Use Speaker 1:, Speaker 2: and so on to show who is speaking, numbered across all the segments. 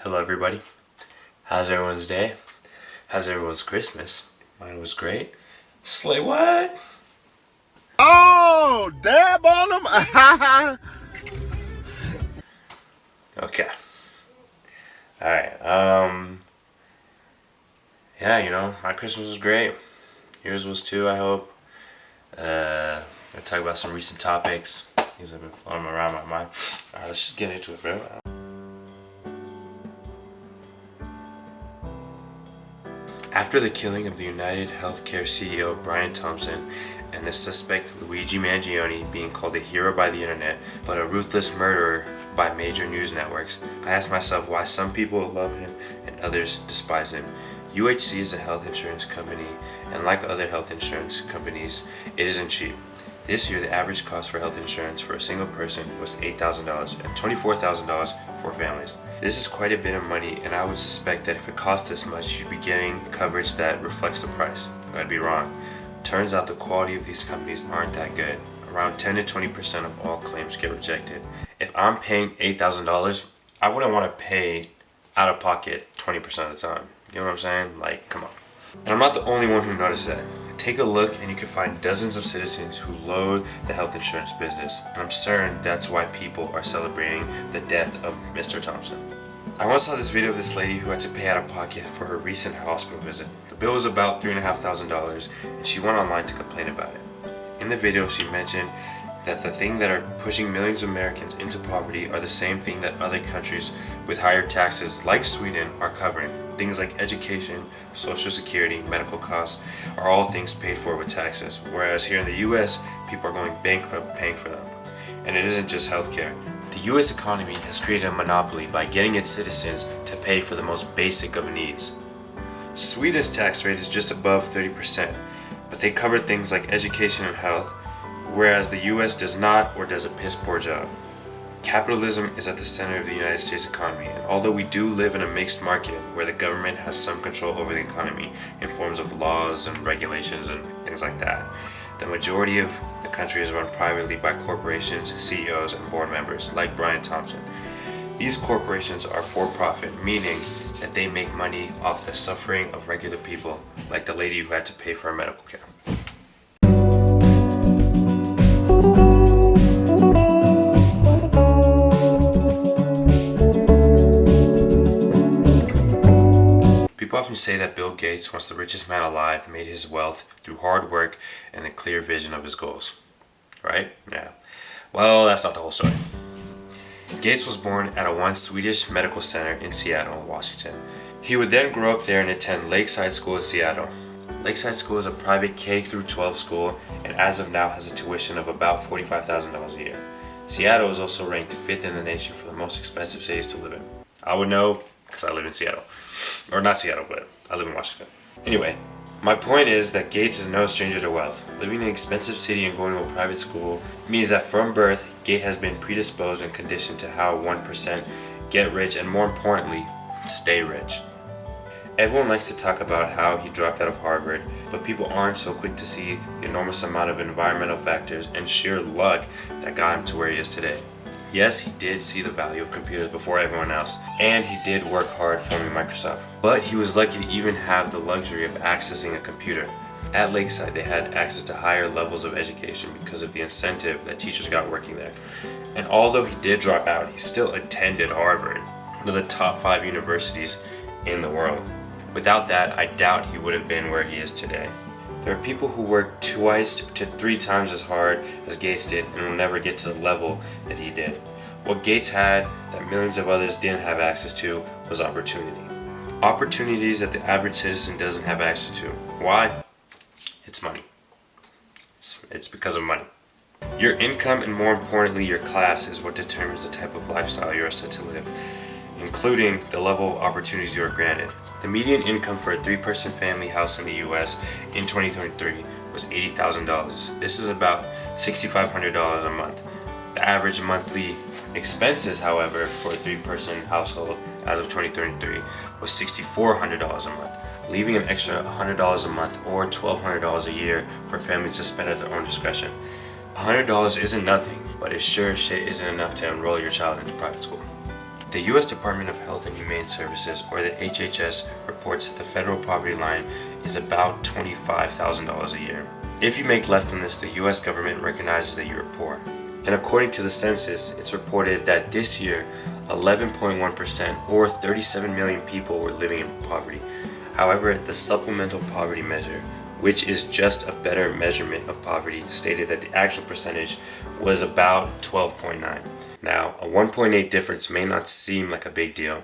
Speaker 1: Hello everybody. How's everyone's day? How's everyone's Christmas? Mine was great. Slay what?
Speaker 2: Oh, dab on them.
Speaker 1: Okay. Alright, yeah, my Christmas was great. Yours was too, I hope. I'm gonna talk about some recent topics. These have been floating around my mind. Alright, let's just get into it, bro. After the killing of the United Healthcare CEO Brian Thompson and the suspect Luigi Mangione being called a hero by the internet but a ruthless murderer by major news networks, I asked myself why some people love him and others despise him. UHC is a health insurance company, and like other health insurance companies, it isn't cheap. This year, the average cost for health insurance for a single person was $8,000 and $24,000 for families. This is quite a bit of money, and I would suspect that if it cost this much, you'd be getting coverage that reflects the price. But I'd be wrong. Turns out the quality of these companies aren't that good. Around 10 to 20% of all claims get rejected. If I'm paying $8,000, I wouldn't want to pay out of pocket 20% of the time. You know what I'm saying? Like, come on. And I'm not the only one who noticed that. Take a look and you can find dozens of citizens who loathe the health insurance business, and I'm certain that's why people are celebrating the death of Mr. Thompson. I once saw this video of this lady who had to pay out of pocket for her recent hospital visit. The bill was about $3,500 and she went online to complain about it. In the video she mentioned that the thing that are pushing millions of Americans into poverty are the same thing that other countries with higher taxes like Sweden are covering. Things like education, social security, medical costs are all things paid for with taxes, whereas here in the US, people are going bankrupt paying for them. And it isn't just healthcare. The US economy has created a monopoly by getting its citizens to pay for the most basic of needs. Sweden's tax rate is just above 30%, but they cover things like education and health, whereas the US does not or does a piss poor job. Capitalism is at the center of the United States economy, and although we do live in a mixed market where the government has some control over the economy in forms of laws and regulations and things like that, the majority of the country is run privately by corporations, CEOs, and board members like Brian Thompson. These corporations are for profit, meaning that they make money off the suffering of regular people, like the lady who had to pay for her medical care. People often say that Bill Gates, once the richest man alive, made his wealth through hard work and a clear vision of his goals. Right? Yeah. Well, that's not the whole story. Gates was born at a once Swedish medical center in Seattle, Washington. He would then grow up there and attend Lakeside School in Seattle. Lakeside School is a private K-12 school and as of now has a tuition of about $45,000 a year. Seattle is also ranked 5th in the nation for the most expensive cities to live in. I would know because I live in Seattle. Or not Seattle, but I live in Washington. Anyway, my point is that Gates is no stranger to wealth. Living in an expensive city and going to a private school means that from birth, Gates has been predisposed and conditioned to how 1% get rich and more importantly, stay rich. Everyone likes to talk about how he dropped out of Harvard, but people aren't so quick to see the enormous amount of environmental factors and sheer luck that got him to where he is today. Yes, he did see the value of computers before everyone else, and he did work hard forming Microsoft. But he was lucky to even have the luxury of accessing a computer. At Lakeside, they had access to higher levels of education because of the incentive that teachers got working there. And although he did drop out, he still attended Harvard, one of the top 5 universities in the world. Without that, I doubt he would have been where he is today. There are people who work 2 to 3 times as hard as Gates did and will never get to the level that he did. What Gates had that millions of others didn't have access to was opportunity. Opportunities that the average citizen doesn't have access to. Why? It's money. It's because of money. Your income and more importantly your class is what determines the type of lifestyle you are set to live, including the level of opportunities you are granted. The median income for a 3-person family house in the US in 2023 was $80,000. This is about $6,500 a month. The average monthly expenses, however, for a 3-person household as of 2023 was $6,400 a month, leaving an extra $100 a month or $1,200 a year for families to spend at their own discretion. $100 isn't nothing, but it sure as shit isn't enough to enroll your child into private school. The U.S. Department of Health and Humane Services, or the HHS, reports that the federal poverty line is about $25,000 a year. If you make less than this, the U.S. government recognizes that you are poor. And according to the census, it's reported that this year, 11.1% or 37 million people were living in poverty. However, the Supplemental Poverty Measure, which is just a better measurement of poverty, stated that the actual percentage was about 12.9. Now, a 1.8 difference may not seem like a big deal,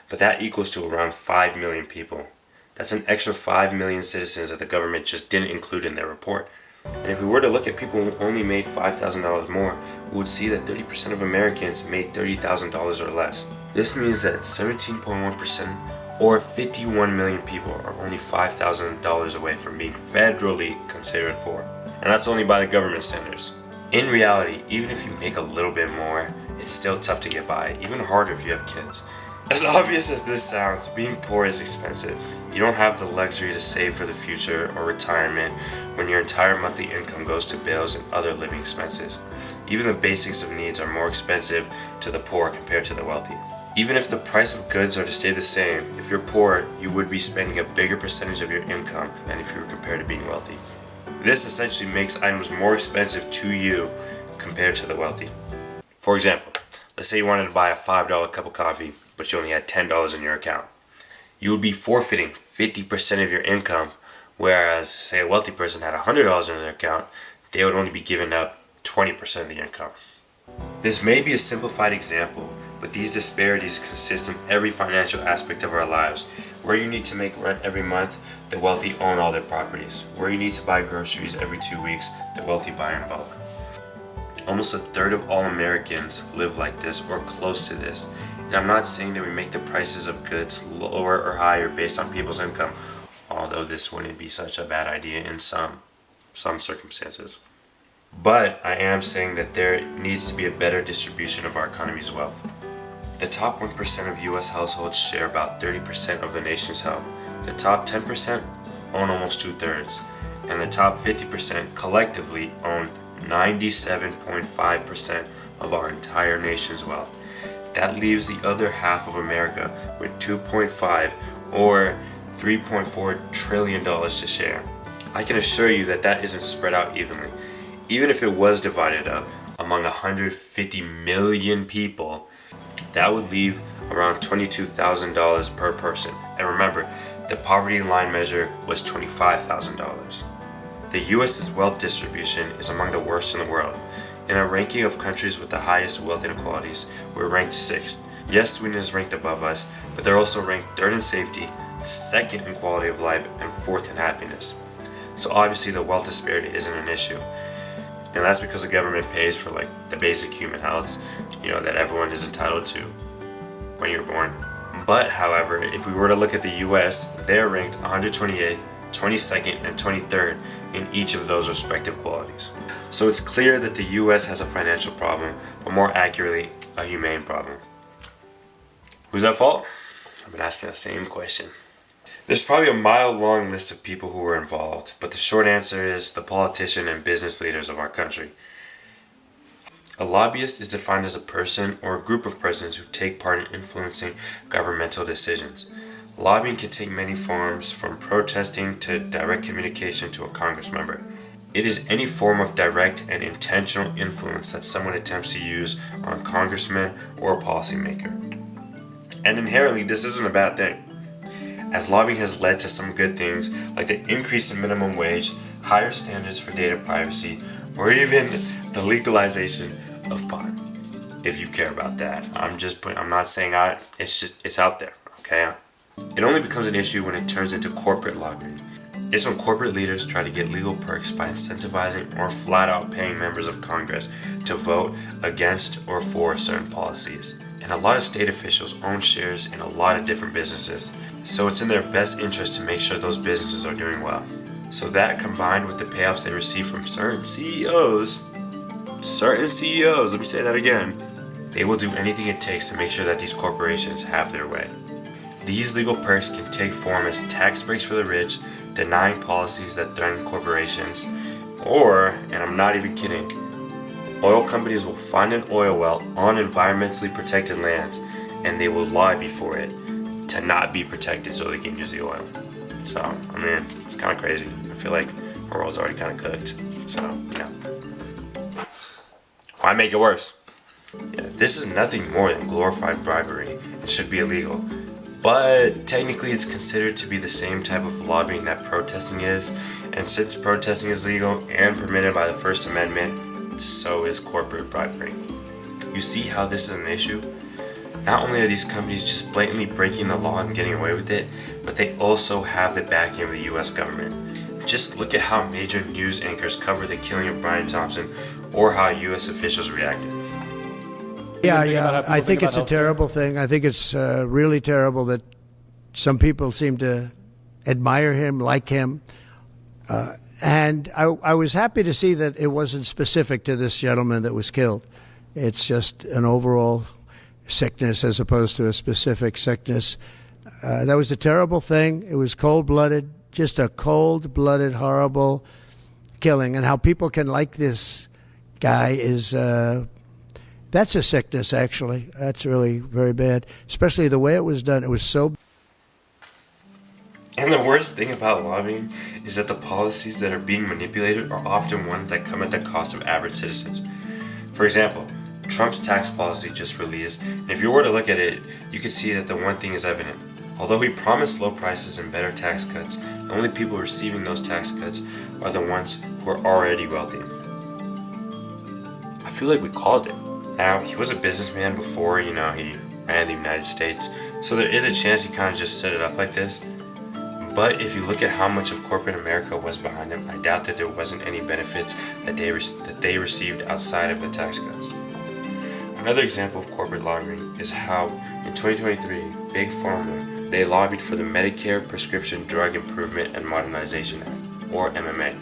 Speaker 1: but that equals to around 5 million people. That's an extra 5 million citizens that the government just didn't include in their report. And if we were to look at people who only made $5,000 more, we would see that 30% of Americans made $30,000 or less. This means that 17.1% or 51 million people are only $5,000 away from being federally considered poor. And that's only by the government standards. In reality, even if you make a little bit more, it's still tough to get by, even harder if you have kids. As obvious as this sounds, being poor is expensive. You don't have the luxury to save for the future or retirement when your entire monthly income goes to bills and other living expenses. Even the basics of needs are more expensive to the poor compared to the wealthy. Even if the price of goods are to stay the same, if you're poor, you would be spending a bigger percentage of your income than if you were compared to being wealthy. This essentially makes items more expensive to you compared to the wealthy. For example, let's say you wanted to buy a $5 cup of coffee, but you only had $10 in your account. You would be forfeiting 50% of your income, whereas, say, a wealthy person had $100 in their account, they would only be giving up 20% of the income. This may be a simplified example, but these disparities consist in every financial aspect of our lives. Where you need to make rent every month, the wealthy own all their properties. Where you need to buy groceries every 2 weeks, the wealthy buy in bulk. Almost a third of all Americans live like this or close to this. And I'm not saying that we make the prices of goods lower or higher based on people's income, although this wouldn't be such a bad idea in some circumstances. But I am saying that there needs to be a better distribution of our economy's wealth. The top 1% of US households share about 30% of the nation's health. The top 10% own almost 2/3, and the top 50% collectively own 97.5% of our entire nation's wealth. That leaves the other half of America with 2.5 or $3.4 trillion to share. I can assure you that that isn't spread out evenly. Even if it was divided up among 150 million people, that would leave around $22,000 per person. And remember, the poverty line measure was $25,000. The U.S.'s wealth distribution is among the worst in the world. In a ranking of countries with the highest wealth inequalities, we're ranked 6th. Yes, Sweden is ranked above us, but they're also ranked 3rd in safety, 2nd in quality of life, and 4th in happiness. So obviously the wealth disparity isn't an issue. And that's because the government pays for like the basic human health, that everyone is entitled to when you're born. But however, if we were to look at the US, they're ranked 128th, 22nd, and 23rd in each of those respective qualities. So it's clear that the US has a financial problem, but more accurately, a humane problem. Who's at fault? I've been asking the same question. There's probably a mile-long list of people who were involved, but the short answer is the politician and business leaders of our country. A lobbyist is defined as a person or a group of persons who take part in influencing governmental decisions. Lobbying can take many forms, from protesting to direct communication to a Congress member. It is any form of direct and intentional influence that someone attempts to use on a congressman or a policymaker. And inherently, this isn't a bad thing, as lobbying has led to some good things like the increase in minimum wage, higher standards for data privacy, or even the legalization of pot. If you care about that, I'm not saying it's out there, okay? It only becomes an issue when it turns into corporate lobbying. It's when corporate leaders try to get legal perks by incentivizing or flat out paying members of Congress to vote against or for certain policies. And a lot of state officials own shares in a lot of different businesses, so it's in their best interest to make sure those businesses are doing well. So that, combined with the payoffs they receive from certain CEOs, let me say that again, they will do anything it takes to make sure that these corporations have their way. These legal perks can take form as tax breaks for the rich, denying policies that threaten corporations, or, and I'm not even kidding, oil companies will find an oil well on environmentally protected lands and they will lobby for it to not be protected so they can use the oil. So, I mean, it's kind of crazy. I feel like our world's already kind of cooked. So, why make it worse? Yeah, this is nothing more than glorified bribery and should be illegal. But technically it's considered to be the same type of lobbying that protesting is, and since protesting is legal and permitted by the First Amendment, so is corporate bribery. You see how this is an issue? Not only are these companies just blatantly breaking the law and getting away with it, but they also have the backing of the US government. Just look at how major news anchors covered the killing of Brian Thompson, or how US officials reacted.
Speaker 3: Yeah, I think it's a terrible thing. I think it's really terrible that some people seem to admire him, like him. And I was happy to see that it wasn't specific to this gentleman that was killed. It's just an overall sickness as opposed to a specific sickness. That was a terrible thing. It was cold-blooded, just a cold-blooded, horrible killing. And how people can like this guy is... that's a sickness, actually. That's really very bad, especially the way it was done. It was so...
Speaker 1: And the worst thing about lobbying is that the policies that are being manipulated are often ones that come at the cost of average citizens. For example, Trump's tax policy just released, and if you were to look at it, you could see that the one thing is evident. Although he promised low prices and better tax cuts, the only people receiving those tax cuts are the ones who are already wealthy. I feel like we called it. Now, he was a businessman before, he ran the United States, so there is a chance he kind of just set it up like this. But if you look at how much of corporate America was behind him, I doubt that there wasn't any benefits that they received outside of the tax cuts. Another example of corporate lobbying is how, in 2023, Big Pharma, they lobbied for the Medicare Prescription Drug Improvement and Modernization Act, or MMA.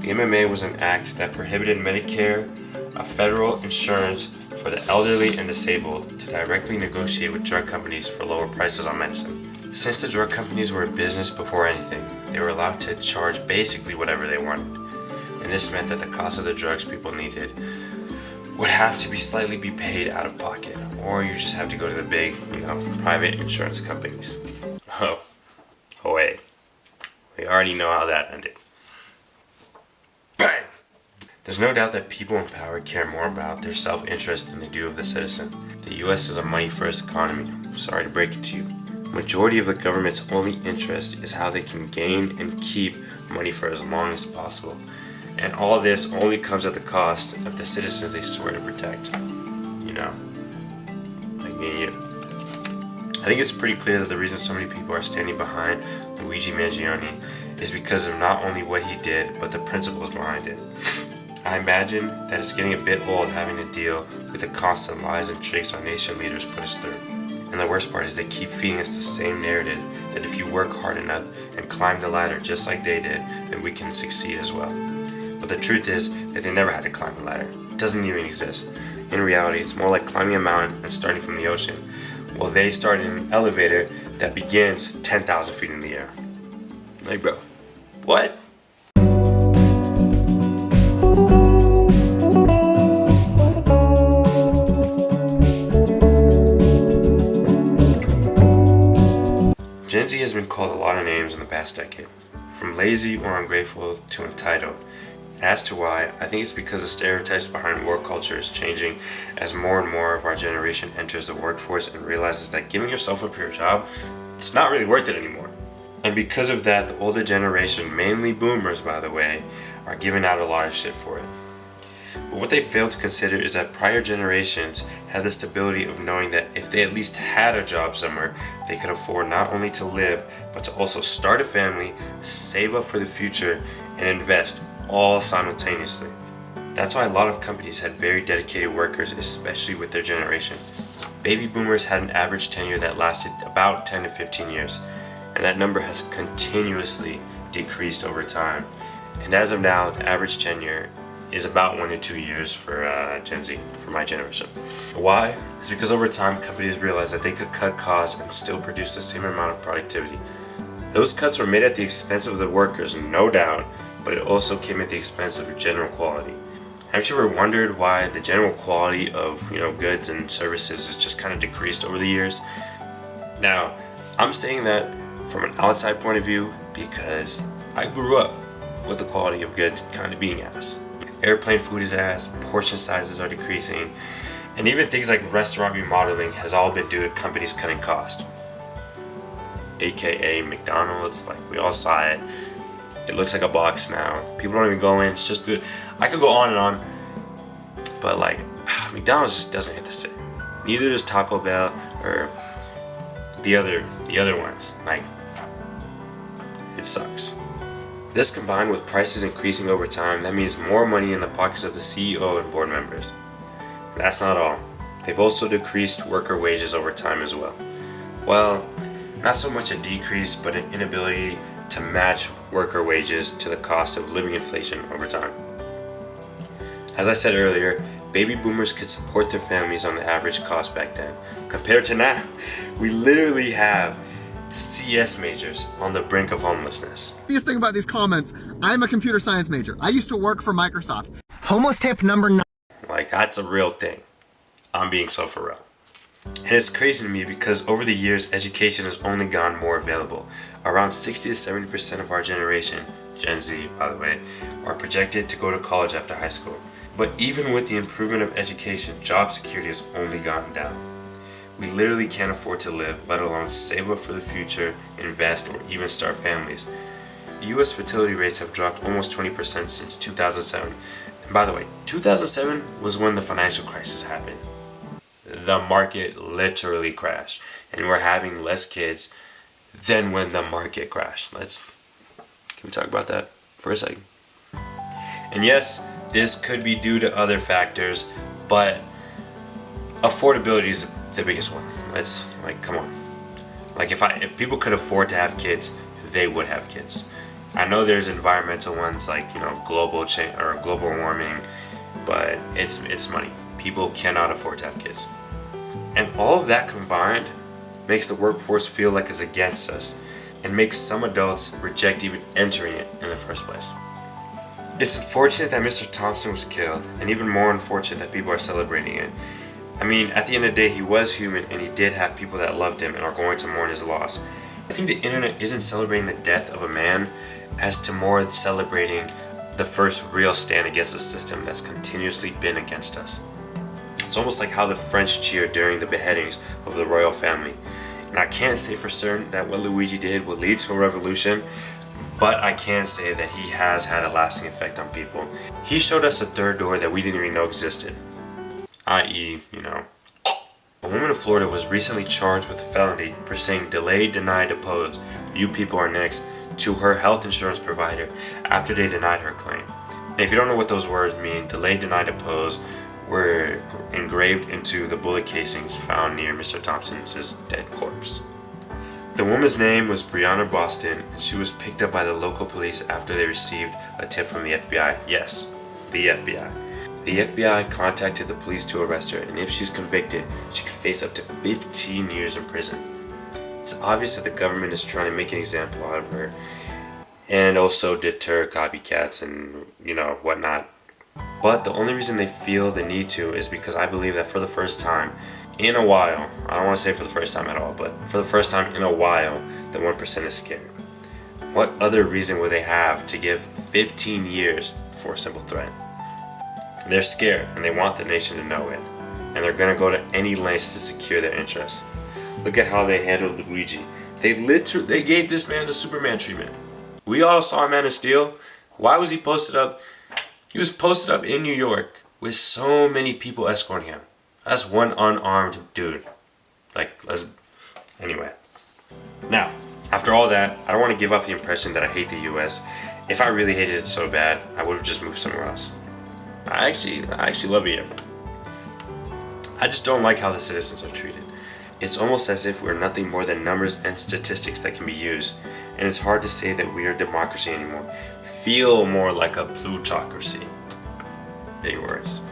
Speaker 1: The MMA was an act that prohibited Medicare, a federal insurance for the elderly and disabled, to directly negotiate with drug companies for lower prices on medicine. Since the drug companies were in business before anything, they were allowed to charge basically whatever they wanted. And this meant that the cost of the drugs people needed would have to be slightly paid out of pocket, or you just have to go to the big, private insurance companies. Oh wait. We already know how that ended. Bang! There's no doubt that people in power care more about their self-interest than they do of the citizen. The US is a money-first economy. I'm sorry to break it to you. Majority of the government's only interest is how they can gain and keep money for as long as possible. And all this only comes at the cost of the citizens they swear to protect. Like me and you. I think it's pretty clear that the reason so many people are standing behind Luigi Mangione is because of not only what he did, but the principles behind it. I imagine that it's getting a bit old having to deal with the constant lies and tricks our nation leaders put us through. And the worst part is they keep feeding us the same narrative that if you work hard enough and climb the ladder just like they did, then we can succeed as well. But the truth is that they never had to climb the ladder. It doesn't even exist. In reality, it's more like climbing a mountain and starting from the ocean. Well, they started in an elevator that begins 10,000 feet in the air. Like, bro, what? Gen Z has been called a lot of names in the past decade, from lazy or ungrateful to entitled. As to why, I think it's because the stereotypes behind work culture is changing as more and more of our generation enters the workforce and realizes that giving yourself up for your job, it's not really worth it anymore. And because of that, the older generation, mainly boomers by the way, are giving out a lot of shit for it. But what they fail to consider is that prior generations had the stability of knowing that if they at least had a job somewhere, they could afford not only to live, but to also start a family, save up for the future, and invest all simultaneously. That's why a lot of companies had very dedicated workers, especially with their generation. Baby boomers had an average tenure that lasted about 10 to 15 years, and that number has continuously decreased over time. And as of now, the average tenure is about 1 to 2 years for Gen Z, for my generation. Why? It's because over time, companies realized that they could cut costs and still produce the same amount of productivity. Those cuts were made at the expense of the workers, no doubt, but it also came at the expense of general quality. Have you ever wondered why the general quality of goods and services has just kind of decreased over the years? Now, I'm saying that from an outside point of view because I grew up with the quality of goods kind of being ass. Airplane food is ass, portion sizes are decreasing, and even things like restaurant remodeling has all been due to companies cutting cost. AKA McDonald's, like we all saw it. It looks like a box now. People don't even go in. It's just good. I could go on and on, but like McDonald's just doesn't hit the same. Neither does Taco Bell or the other ones. Like it sucks. This combined with prices increasing over time, that means more money in the pockets of the CEO and board members. That's not all. They've also decreased worker wages over time as well. Well, not so much a decrease, but an inability to match worker wages to the cost of living inflation over time. As I said earlier, baby boomers could support their families on the average cost back then. Compared to now, we literally have CS majors on the brink of homelessness.
Speaker 4: Biggest thing about these comments, I'm a computer science major. I used to work for Microsoft. Homeless tip number 9.
Speaker 1: Like, that's a real thing. I'm being so for real. And it's crazy to me because over the years, education has only gotten more available. Around 60 to 70% of our generation, Gen Z by the way, are projected to go to college after high school. But even with the improvement of education, job security has only gotten down. We literally can't afford to live, let alone save up for the future, invest, or even start families. US fertility rates have dropped almost 20% since 2007. And by the way, 2007 was when the financial crisis happened. The market literally crashed, and we're having less kids than when the market crashed. Can we talk about that for a second? And yes, this could be due to other factors, but affordability is the biggest one. Come on. Like if people could afford to have kids, they would have kids. I know there's environmental ones like global change or global warming, but it's money. People cannot afford to have kids, and all of that combined makes the workforce feel like it's against us, and makes some adults reject even entering it in the first place. It's unfortunate that Mr. Thompson was killed, and even more unfortunate that people are celebrating it. I mean, at the end of the day, he was human, and he did have people that loved him and are going to mourn his loss. I think the internet isn't celebrating the death of a man as to more celebrating the first real stand against a system that's continuously been against us. It's almost like how the French cheered during the beheadings of the royal family. And I can't say for certain that what Luigi did will lead to a revolution, but I can say that he has had a lasting effect on people. He showed us a third door that we didn't even know existed. I.e., a woman in Florida was recently charged with a felony for saying delay, deny, depose, you people are next, to her health insurance provider after they denied her claim. And if you don't know what those words mean, delay, deny, depose were engraved into the bullet casings found near Mr. Thompson's dead corpse. The woman's name was Brianna Boston, and she was picked up by the local police after they received a tip from the FBI. Yes, the FBI. The FBI contacted the police to arrest her, and if she's convicted, she could face up to 15 years in prison. It's obvious that the government is trying to make an example out of her, and also deter copycats and, whatnot. But the only reason they feel the need to is because I believe that for the first time in a while, I don't want to say for the first time at all, but for the first time in a while, the 1% is scared. What other reason would they have to give 15 years for a simple threat? They're scared, and they want the nation to know it, and they're going to go to any lengths to secure their interests. Look at how they handled Luigi. They gave this man the Superman treatment. We all saw Man of Steel. Why was he posted up? He was posted up in New York with so many people escorting him. That's one unarmed dude. Anyway. Now, after all that, I don't want to give off the impression that I hate the US. If I really hated it so bad, I would have just moved somewhere else. I actually love it here. I just don't like how the citizens are treated. It's almost as if we're nothing more than numbers and statistics that can be used, and it's hard to say that we are a democracy anymore. Feel more like a plutocracy. Big words.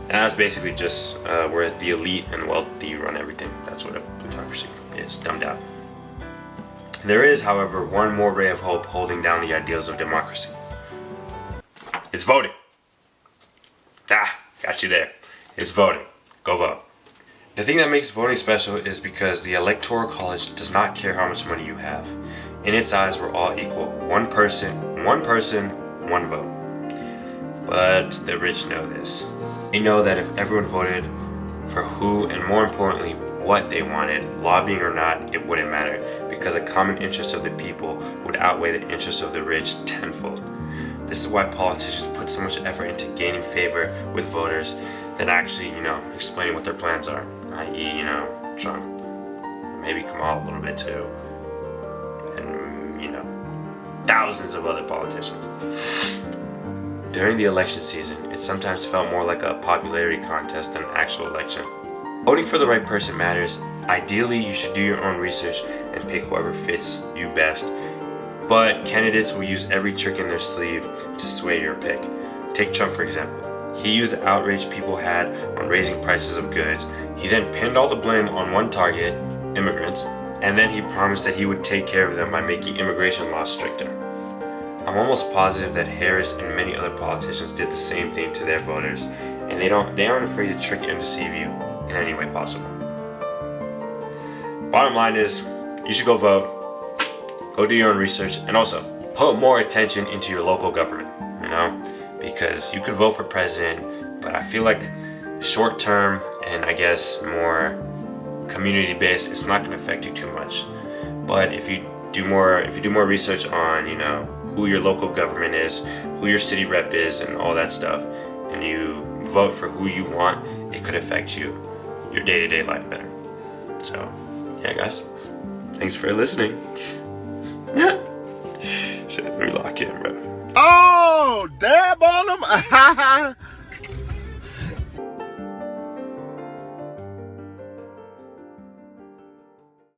Speaker 1: And that's basically just where the elite and wealthy run everything. That's what a plutocracy is, dumbed down. There is, however, one more ray of hope holding down the ideals of democracy. It's voting. Got you there. It's voting. Go vote. The thing that makes voting special is because the Electoral College does not care how much money you have. In its eyes, we're all equal. One person, one vote. But the rich know this. They know that if everyone voted for who and more importantly what they wanted, lobbying or not, it wouldn't matter because the common interest of the people would outweigh the interests of the rich tenfold. This is why politicians put so much effort into gaining favor with voters than actually, explaining what their plans are. I.e., Trump, maybe Kamala a little bit too, and, thousands of other politicians. During the election season, it sometimes felt more like a popularity contest than an actual election. Voting for the right person matters. Ideally, you should do your own research and pick whoever fits you best, but candidates will use every trick in their sleeve to sway your pick. Take Trump, for example. He used the outrage people had on raising prices of goods. He then pinned all the blame on one target, immigrants, and then he promised that he would take care of them by making immigration laws stricter. I'm almost positive that Harris and many other politicians did the same thing to their voters, and they aren't afraid to trick and deceive you in any way possible. Bottom line is, you should go vote, go do your own research, and also put more attention into your local government, because you could vote for president, but I feel like short term and I guess more community based, it's not going to affect you too much. But if you do more research on, who your local government is, who your city rep is, and all that stuff, and you vote for who you want, it could affect your day-to-day life better. So, yeah, guys, thanks for listening. Shit, let me lock in, bro.
Speaker 2: Oh, dab on them.